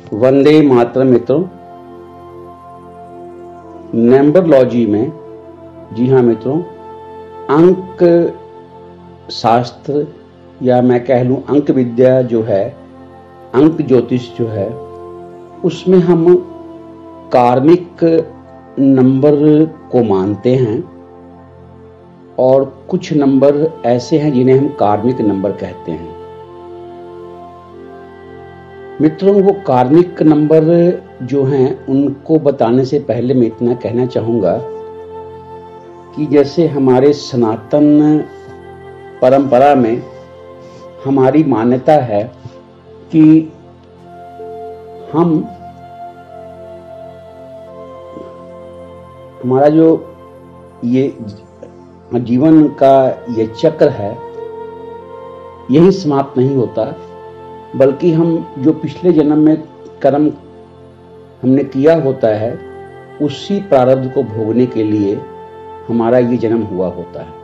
वंदे मातरम मित्रों। नंबरलॉजी में, जी हाँ मित्रों, अंक शास्त्र या मैं कह लूँ अंक विद्या जो है, अंक ज्योतिष जो है, उसमें हम कार्मिक नंबर को मानते हैं और कुछ नंबर ऐसे हैं जिन्हें हम कार्मिक नंबर कहते हैं। मित्रों, वो कार्मिक नंबर जो हैं उनको बताने से पहले मैं इतना कहना चाहूँगा कि जैसे हमारे सनातन परंपरा में हमारी मान्यता है कि हमारा जो ये जीवन का ये चक्र है यही समाप्त नहीं होता, बल्कि हम जो पिछले जन्म में कर्म हमने किया होता है उसी प्रारब्ध को भोगने के लिए हमारा ये जन्म हुआ होता है।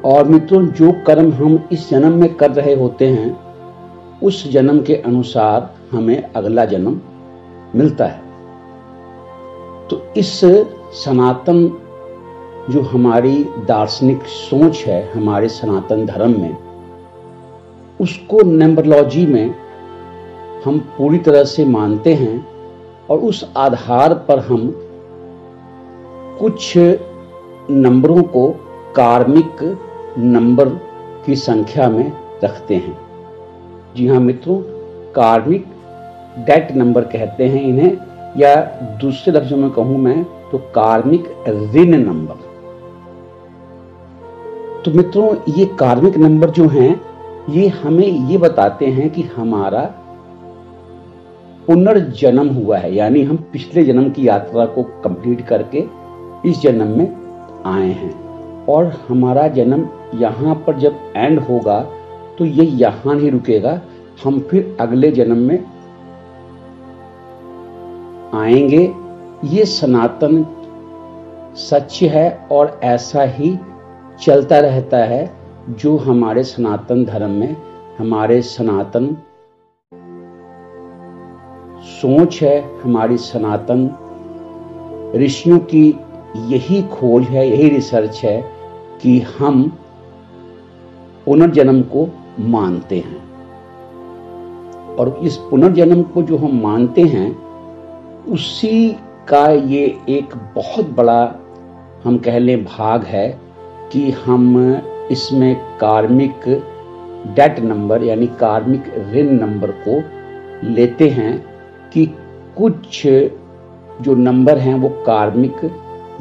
और मित्रों, जो कर्म हम इस जन्म में कर रहे होते हैं उस जन्म के अनुसार हमें अगला जन्म मिलता है। तो इस सनातन जो हमारी दार्शनिक सोच है हमारे सनातन धर्म में, उसको नंबरलॉजी में हम पूरी तरह से मानते हैं और उस आधार पर हम कुछ नंबरों को कार्मिक नंबर की संख्या में रखते हैं। जी हाँ मित्रों, कार्मिक डेट नंबर कहते हैं इन्हें, या दूसरे लफ्जों में कहूं मैं तो कार्मिक ऋण नंबर। तो मित्रों, ये कार्मिक नंबर जो हैं ये हमें ये बताते हैं कि हमारा पुनर्जन्म हुआ है, यानी हम पिछले जन्म की यात्रा को कंप्लीट करके इस जन्म में आए हैं और हमारा जन्म यहाँ पर जब एंड होगा तो ये यहाँ नहीं रुकेगा, हम फिर अगले जन्म में आएंगे। ये सनातन सत्य है और ऐसा ही चलता रहता है। जो हमारे सनातन धर्म में हमारे सनातन सोच है, हमारी सनातन ऋषियों की यही खोज है, यही रिसर्च है कि हम पुनर्जन्म को मानते हैं। और इस पुनर्जन्म को जो हम मानते हैं उसी का ये एक बहुत बड़ा हम कह लें भाग है कि हम इसमें कार्मिक डेट नंबर यानी कार्मिक ऋण नंबर को लेते हैं कि कुछ जो नंबर हैं वो कार्मिक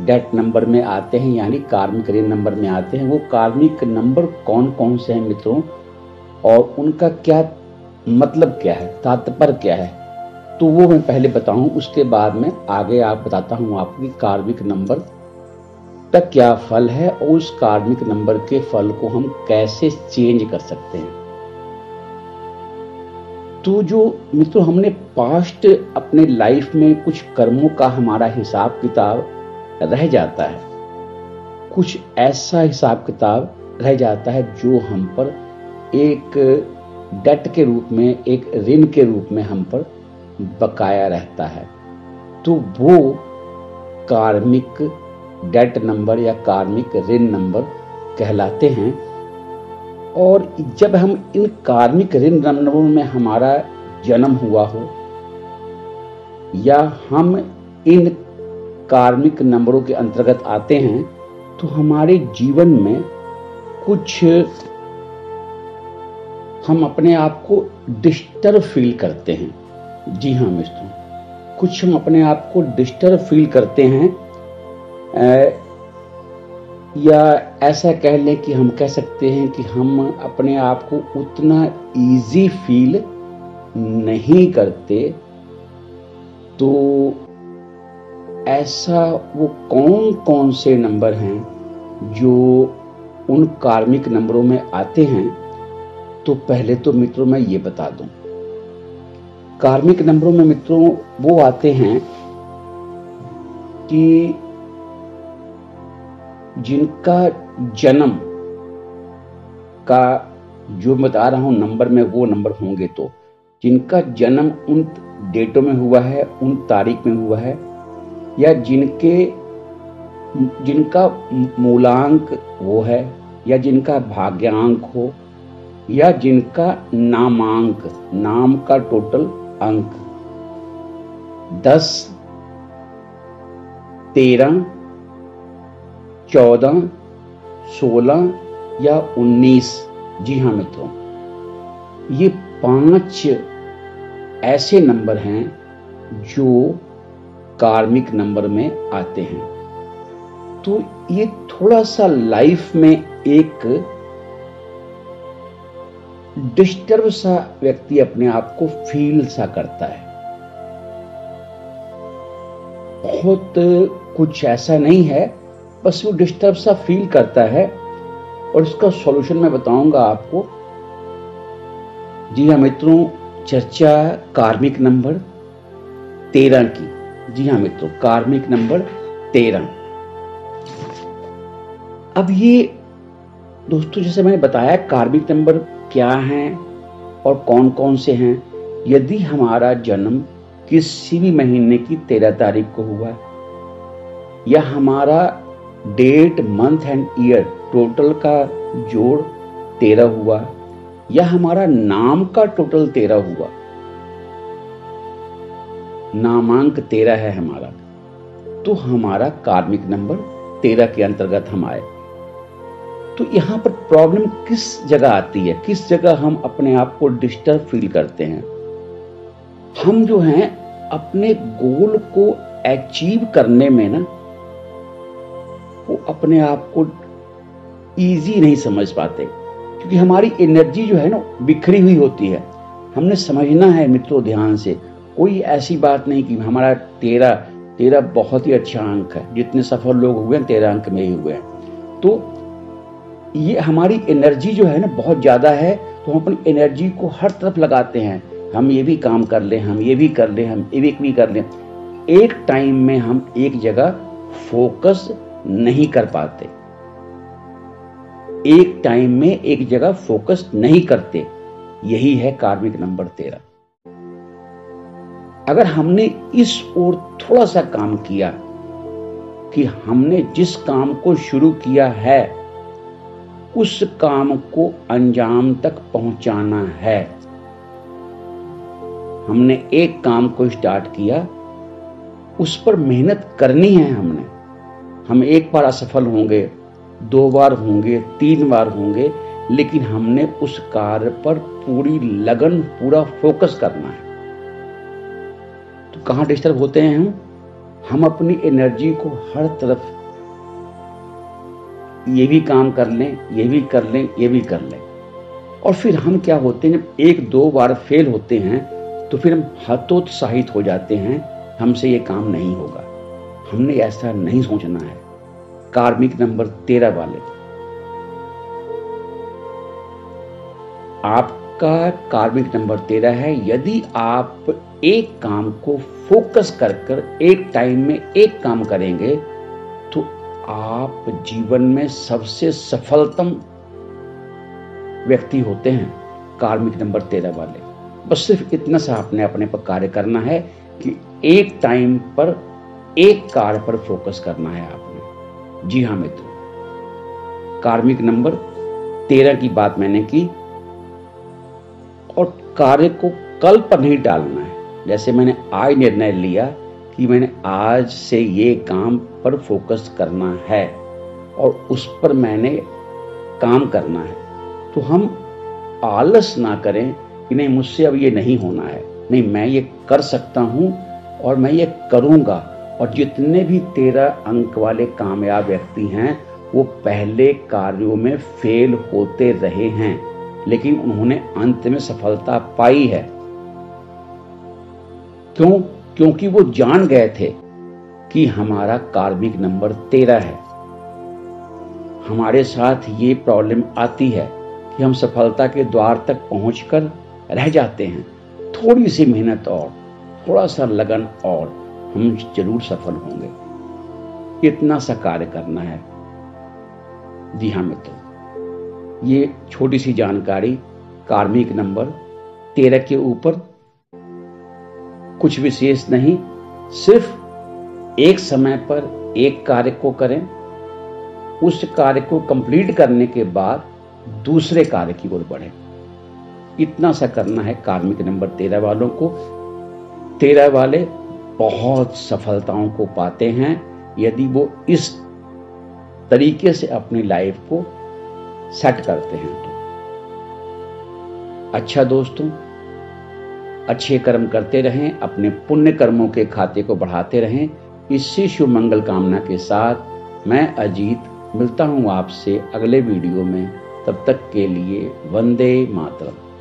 डेट नंबर में आते हैं, यानी कार्मिक ऋण नंबर में आते हैं। वो कार्मिक नंबर कौन कौन से हैं मित्रों, और उनका क्या मतलब क्या है, तात्पर्य क्या है, तो वो मैं पहले बताऊं, उसके बाद में आगे आप बताता हूं आपकी कार्मिक नंबर का क्या फल है और उस कार्मिक नंबर के फल को हम कैसे चेंज कर सकते हैं। तो जो मित्रों हमने पास्ट अपने लाइफ में कुछ कर्मों का हमारा हिसाब किताब रह जाता है, कुछ ऐसा हिसाब किताब रह जाता है जो हम पर एक डेट के रूप में, एक ऋण के रूप में हम पर बकाया रहता है। तो वो कार्मिक डेट नंबर या कार्मिक ऋण नंबर कहलाते हैं। और जब हम इन कार्मिक ऋण नंबरों में हमारा जन्म हुआ हो या हम इन कार्मिक नंबरों के अंतर्गत आते हैं तो हमारे जीवन में कुछ हम अपने आप को डिस्टर्ब फील करते हैं। जी हाँ मित्रों, कुछ हम अपने आप को डिस्टर्ब फील करते हैं, या ऐसा कह लें कि हम कह सकते हैं कि हम अपने आप को उतना इजी फील नहीं करते। तो ऐसा वो कौन कौन से नंबर हैं जो उन कार्मिक नंबरों में आते हैं, तो पहले तो मित्रों मैं ये बता दूं, कार्मिक नंबरों में मित्रों वो आते हैं कि जिनका जन्म का जो बता रहा हूं नंबर में वो नंबर होंगे, तो जिनका जन्म उन डेटों में हुआ है, उन तारीख में हुआ है, या जिनका मूलांक वो है, या जिनका भाग्यांक हो, या जिनका नामांक, नाम का टोटल अंक 10, 13, 14, 16 या 19। जी हाँ मित्रों, ये 5 ऐसे नंबर हैं जो कार्मिक नंबर में आते हैं। तो ये थोड़ा सा लाइफ में एक डिस्टर्ब सा व्यक्ति अपने आप को फील सा करता है। बहुत कुछ ऐसा नहीं है, बस वो डिस्टर्ब सा फील करता है, और इसका सॉल्यूशन मैं बताऊंगा आपको। जी हाँ मित्रों, चर्चा कार्मिक नंबर 13 की। जी हाँ मित्रों, कार्मिक नंबर 13। अब ये दोस्तों, जैसे मैंने बताया, कार्मिक नंबर क्या हैं और कौन कौन से हैं। यदि हमारा जन्म किसी भी महीने की 13 तारीख को हुआ, या हमारा date, month and year total का जोड़ 13 हुआ, या हमारा नाम का टोटल 13 हुआ, नामांक 13 है हमारा, तो हमारा कार्मिक नंबर 13 के अंतर्गत हम आए। तो यहां पर प्रॉब्लम किस जगह आती है, किस जगह हम अपने आप को डिस्टर्ब फील करते हैं। हम जो हैं अपने गोल को अचीव करने में ना, वो अपने आप को इजी नहीं समझ पाते, क्योंकि हमारी एनर्जी जो है ना बिखरी हुई होती है। हमने समझना है मित्रों ध्यान से, कोई ऐसी बात नहीं कि हमारा 13 बहुत ही अच्छा अंक है। जितने सफल लोग हुए हैं 13 अंक में ही हुए हैं। तो ये हमारी एनर्जी जो है ना बहुत ज्यादा है, तो हम अपनी एनर्जी को हर तरफ लगाते हैं। हम ये भी काम कर लें, हम ये भी कर लें, हम ये भी कर लें। एक टाइम में हम एक जगह फोकस नहीं कर पाते, एक टाइम में एक जगह फोकस नहीं करते। यही है कार्मिक नंबर 13। अगर हमने इस ओर थोड़ा सा काम किया कि हमने जिस काम को शुरू किया है उस काम को अंजाम तक पहुंचाना है, हमने एक काम को स्टार्ट किया, उस पर मेहनत करनी है हमने। हम एक बार असफल होंगे, 2 बार होंगे, 3 बार होंगे, लेकिन हमने उस कार्य पर पूरी लगन, पूरा फोकस करना है। तो कहां डिस्टर्ब होते हैं हम अपनी एनर्जी को हर तरफ, ये भी काम कर लें, ये भी कर लें, ये भी कर लें, और फिर हम क्या होते हैं, जब 1-2 बार फेल होते हैं तो फिर हम हतोत्साहित हो जाते हैं, हमसे ये काम नहीं होगा। हमने ऐसा नहीं सोचना है। कार्मिक नंबर 13 वाले, आपका कार्मिक नंबर 13 है। यदि आप एक काम को फोकस कर एक टाइम में एक काम करेंगे तो आप जीवन में सबसे सफलतम व्यक्ति होते हैं, कार्मिक नंबर 13 वाले। बस सिर्फ इतना सा आपने अपने पर कार्य करना है कि एक टाइम पर एक कार्य पर फोकस करना है आपने। जी हाँ मित्रों, कार्मिक नंबर 13 की बात मैंने की, और कार्य को कल पर नहीं डालना है। जैसे मैंने आज निर्णय लिया कि मैंने आज से ये काम पर फोकस करना है और उस पर मैंने काम करना है, तो हम आलस ना करें कि नहीं मुझसे अब ये नहीं होना है। नहीं, मैं ये कर सकता हूं और मैं ये करूंगा। और जितने भी 13 अंक वाले कामयाब व्यक्ति हैं वो पहले कार्यों में फेल होते रहे हैं, लेकिन उन्होंने अंत में सफलता पाई है। क्यों? क्योंकि वो जान गए थे कि हमारा कार्मिक नंबर 13 है। हमारे साथ ये प्रॉब्लम आती है कि हम सफलता के द्वार तक पहुंचकर रह जाते हैं। थोड़ी सी मेहनत और, थोड़ा सा लगन और, हम जरूर सफल होंगे। इतना सा कार्य करना है। जी हाँ मित्रों, ये छोटी सी जानकारी कार्मिक नंबर 13 के ऊपर कुछ विशेष नहीं, सिर्फ एक समय पर एक कार्य को करें, उस कार्य को कंप्लीट करने के बाद दूसरे कार्य की ओर बढ़ें। इतना सा करना है कार्मिक नंबर 13 वालों को। 13 वाले बहुत सफलताओं को पाते हैं यदि वो इस तरीके से अपनी लाइफ को सेट करते हैं तो। अच्छा दोस्तों, अच्छे कर्म करते रहें, अपने पुण्य कर्मों के खाते को बढ़ाते रहें। इसी शुभ मंगल कामना के साथ मैं अजीत मिलता हूं आपसे अगले वीडियो में। तब तक के लिए वंदे मातरम।